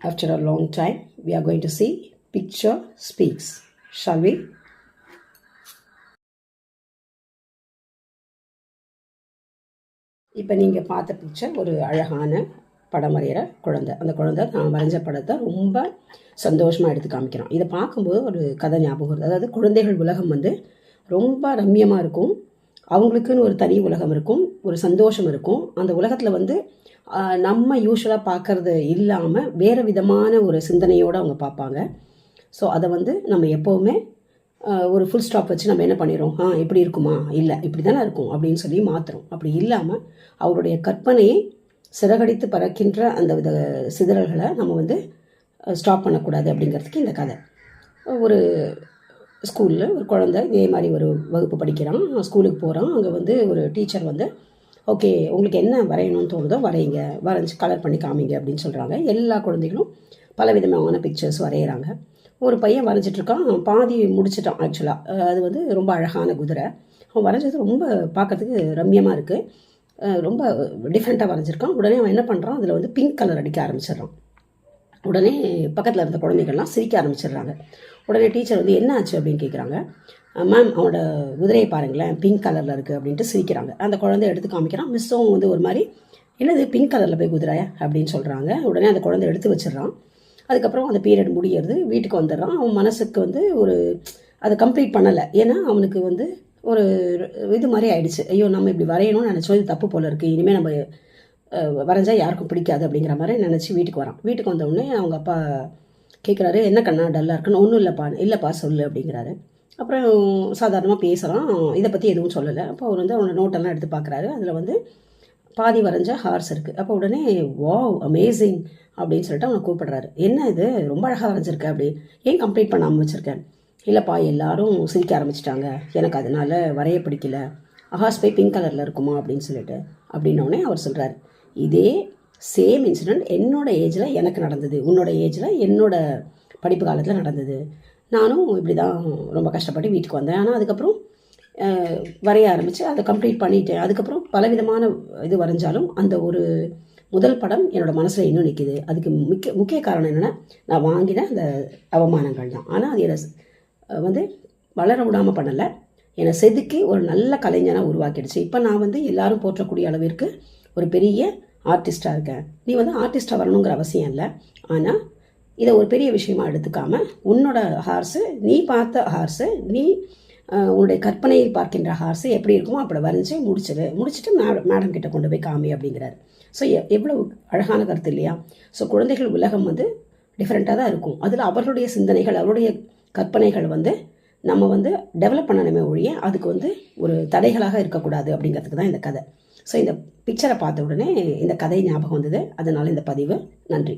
After a long time, we are going to see Picture Speaks. Shall we? இப்போ நீங்கள் பார்த்த picture ஒரு அழகான படம் வரைகிற குழந்தை. அந்த குழந்தை நான் வரைஞ்ச படத்தை ரொம்ப சந்தோஷமாக எடுத்து காமிக்கிறோம். இதை பார்க்கும்போது ஒரு கதை ஞாபகம் வருது. அதாவது குழந்தைகள் உலகம் வந்து ரொம்ப ரம்யமாக இருக்கும். அவங்களுக்குன்னு ஒரு தனி உலகம் இருக்கும், ஒரு சந்தோஷம் இருக்கும். அந்த உலகத்தில் வந்து நம்ம யூஸ்வலாக பார்க்குறது இல்லாமல் வேறு விதமான ஒரு சிந்தனையோடு அவங்க பார்ப்பாங்க. ஸோ அதை வந்து நம்ம எப்போவுமே ஒரு ஃபுல் ஸ்டாப் வச்சு நம்ம என்ன பண்ணிடுறோம், இப்படி இருக்குமா, இல்லை இப்படி தானே இருக்கும் அப்படின்னு சொல்லி மாற்றுறோம். அப்படி இல்லாமல் அவருடைய கற்பனையை சிறகடித்து பறக்கின்ற அந்த வித சிதறல்களை நம்ம வந்து ஸ்டாப் பண்ணக்கூடாது அப்படிங்கிறதுக்கு இந்த கதை. ஒரு ஸ்கூலில் ஒரு குழந்தை இதே மாதிரி ஒரு வகுப்பு படிக்கிறான், ஸ்கூலுக்கு போகிறான். அங்கே வந்து ஒரு டீச்சர் வந்து ஓகே உங்களுக்கு என்ன வரையணும்னு தோணுதோ வரைங்க, வரைஞ்சி கலர் பண்ணி காமிங்க அப்படின்னு சொல்கிறாங்க. எல்லா குழந்தைகளும் பல விதமான பிக்சர்ஸ் வரைகிறாங்க. ஒரு பையன் வரைஞ்சிட்ருக்கான், பாதி முடிச்சிட்டான். ஆக்சுவலாக அது வந்து ரொம்ப அழகான குதிரை. அவன் வரைஞ்சது ரொம்ப பார்க்கறதுக்கு ரம்யமாக இருக்குது, ரொம்ப டிஃப்ரெண்ட்டாக வரைஞ்சிருக்கான். உடனே அவன் என்ன பண்ணுறான், அதில் வந்து பிங்க் கலர் அடிக்க ஆரம்பிச்சிடுறான். உடனே பக்கத்தில் இருந்த குழந்தைகள்லாம் சிரிக்க ஆரம்பிச்சிடுறாங்க. உடனே டீச்சர் வந்து என்ன ஆச்சு அப்படின்னு கேட்குறாங்க. மேம் அவனோட குதிரையை பாருங்களேன் பிங்க் கலரில் இருக்குது அப்படின்ட்டு சிரிக்கிறாங்க. அந்த குழந்தைய எடுத்து காமிக்கிறான். மிஸ்ஸும் வந்து ஒரு மாதிரி என்னது பிங்க் கலரில் போய் குதிரை அப்படின்னு சொல்கிறாங்க. உடனே அந்த குழந்தை எடுத்து வச்சிடறான். அதுக்கப்புறம் அந்த பீரியட் முடியறது, வீட்டுக்கு வந்துடுறான். அவன் மனசுக்கு வந்து ஒரு அதை கம்ப்ளீட் பண்ணலை. ஏன்னா அவனுக்கு வந்து ஒரு இது மாதிரி ஆயிடுச்சு. ஐயோ நம்ம இப்படி வரையணும்னு நினச்சோம், இது தப்பு போல் இருக்குது, இனிமேல் நம்ம வரைஞ்சால் யாருக்கும் பிடிக்காது அப்படிங்கிற மாதிரி நினச்சி வீட்டுக்கு வரான். வீட்டுக்கு வந்தவுடனே அவங்க அப்பா கேட்குறாரு, என்ன கண்ணா டல்லாக இருக்குன்னு. ஒன்றும் இல்லைப்பா சொல்லு அப்படிங்கிறாரு. அப்புறம் சாதாரணமாக பேசுகிறான், இதை பற்றி எதுவும் சொல்லலை. அப்போ அவர் வந்து அவனோட நோட்டெல்லாம் எடுத்து பார்க்குறாரு. அதில் வந்து பாதி வரைஞ்ச ஹார்ஸ் இருக்குது. அப்போ உடனே வாவ் அமேசிங் அப்படின்னு சொல்லிட்டு அவனை கூப்பிடுறாரு. என்ன இது ரொம்ப அழகாக வரைஞ்சிருக்க, அப்படி ஏன் கம்ப்ளீட் பண்ணாமல் வச்சுருக்கேன். இல்லைப்பா எல்லாரும் சிரிக்க ஆரம்பிச்சிட்டாங்க, எனக்கு அதனால் வரைய பிடிக்கல, ஹார்ஸ் போய் பிங்க் கலரில் இருக்குமா அப்படின்னு சொல்லிட்டு அப்படின்னோடனே அவர் சொல்கிறார், இதே சேம் இன்சிடெண்ட் என்னோட ஏஜில் எனக்கு நடந்தது, உன்னோட ஏஜில் என்னோட படிப்பு காலத்தில் நடந்தது. நானும் இப்படி தான் ரொம்ப கஷ்டப்பட்டு வீட்டுக்கு வந்தேன். ஆனால் அதுக்கப்புறம் வரைய ஆரம்பித்து அதை கம்ப்ளீட் பண்ணிட்டேன். அதுக்கப்புறம் பலவிதமான இது வரைஞ்சாலும் அந்த ஒரு முதல் படம் என்னோடய மனசில் இன்னும் நிற்கிது. அதுக்கு முக்கிய காரணம் என்னென்னா நான் வாங்கின அந்த அவமானங்கள் தான். ஆனால் அது என்னை வந்து வளர விடாமல் பண்ணலை, என்னை செதுக்கி ஒரு நல்ல கலைஞனாக உருவாக்கிடுச்சு. இப்போ நான் வந்து எல்லாரும் போற்றக்கூடிய அளவிற்கு ஒரு பெரிய ஆர்டிஸ்டாக இருக்கேன். நீ வந்து ஆர்டிஸ்டாக வரணுங்கிற அவசியம் இல்லை. ஆனால் இதை ஒரு பெரிய விஷயமா எடுத்துக்காம உன்னோட ஹார்ஸு, நீ பார்த்த ஹார்ஸு, நீ உன்னுடைய கற்பனையில் பார்க்கின்ற ஹார்ஸு எப்படி இருக்குமோ அப்படி வரைஞ்சி முடிச்சுட்டு மேடம் கிட்ட கொண்டு போய் காமி அப்படிங்கிறாரு. ஸோ எவ்வளோ அழகான கருத்து இல்லையா? ஸோ குழந்தைகள் உலகம் வந்து டிஃப்ரெண்ட்டாக தான் இருக்கும். அதில் அவர்களுடைய சிந்தனைகள், அவருடைய கற்பனைகள் வந்து நம்ம வந்து டெவலப் பண்ணணுமே ஒழிய அதுக்கு வந்து ஒரு தடைகளாக இருக்கக்கூடாது அப்படிங்கிறதுக்கு தான் இந்த கதை. ஸோ இந்த பிக்சரை பார்த்த உடனே இந்த கதை ஞாபகம் வந்தது, அதனால் இந்த பதிவு. நன்றி.